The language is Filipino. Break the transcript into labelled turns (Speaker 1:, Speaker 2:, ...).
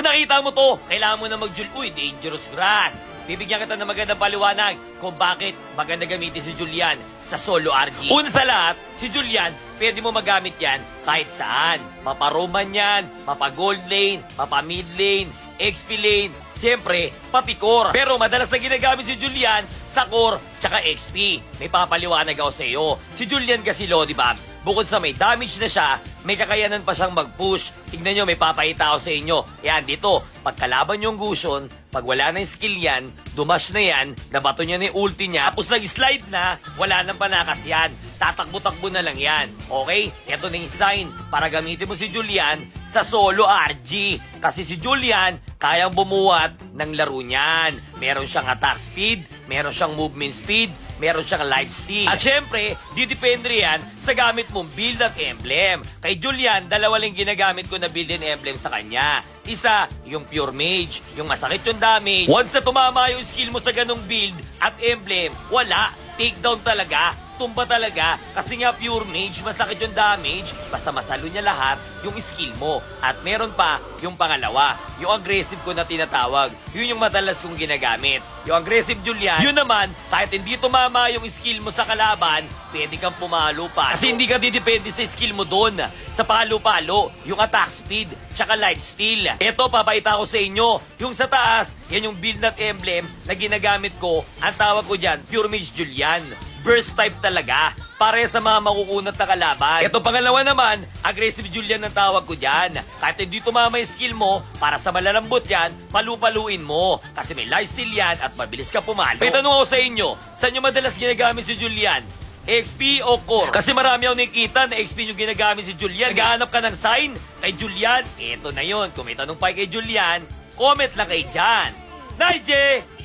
Speaker 1: nakita mo to, kailangan mo na Uy, dangerous grass. Bibigyan kita ng magandang paliwanag kung bakit maganda gamitin si Julian sa solo RG. Una sa lahat, si Julian, pwede mo magamit yan kahit saan. Mapa-Roman yan, mapa-Gold Lane, mapa-Mid Lane, XP Lane, siyempre, pati core. Pero madalas na ginagamit si Julian sa core tsaka XP. May papaliwanag ako sa iyo. Si Julian kasi, Lodi Babs, bukod sa may damage na siya, may kakayanan pa siyang mag-push. Tignan nyo, may papakita ako sa inyo. Yan, dito, pagkalaban yung Gusion, pag wala na yung skill yan, dumash na yan, nabato niya na yung ulti niya, tapos nag-slide na, wala nang panakas yan. Tatakbo-takbo na lang yan. Okay? Ito na yung sign para gamitin mo si Julian sa solo RG. Kasi si Julian, kayang bumuhat ng laro niyan. Meron siyang attack speed, meron siyang movement speed, meron siyang life steal. At syempre, didepende yan sa gamit mong build at emblem. Kay Julian, dalawa lang ginagamit ko na build and emblem sa kanya. Isa, yung pure mage, yung masakit yung damage. Once na tumama yung skill mo sa ganong build at emblem, wala, takedown talaga. Tumba talaga kasi nga pure mage, masakit yung damage, basta masalo niya lahat yung skill mo. At meron pa yung pangalawa, yung aggressive ko na tinatawag. Yun yung madalas kong ginagamit. Yung aggressive Julian, yun naman, kahit hindi tumama yung skill mo sa kalaban, pwede kang pumalo pa. Kasi hindi ka didepende sa skill mo doon. Sa palo-palo, yung attack speed, tsaka life steal. Ito, papakita ko sa inyo. Yung sa taas, yan yung build at emblem na ginagamit ko. Ang tawag ko dyan, pure mage Julian. Burst type talaga, pare sa mga makukunat na kalaban. Ito pangalawa naman, aggressive Julian ang tawag ko dyan. Kahit hindi tumama yung skill mo, para sa malalambot yan, palupaluin mo. Kasi may lifesteal yan at mabilis ka pumalo. May tanong ako sa inyo, saan nyo madalas ginagamit si Julian? XP o core? Kasi marami ako nakikita na XP yung ginagamit si Julian. Naghahanap ka ng sign kay Julian, eto na yun. Kung may tanong pa kay Julian, comment lang kay dyan. Nige!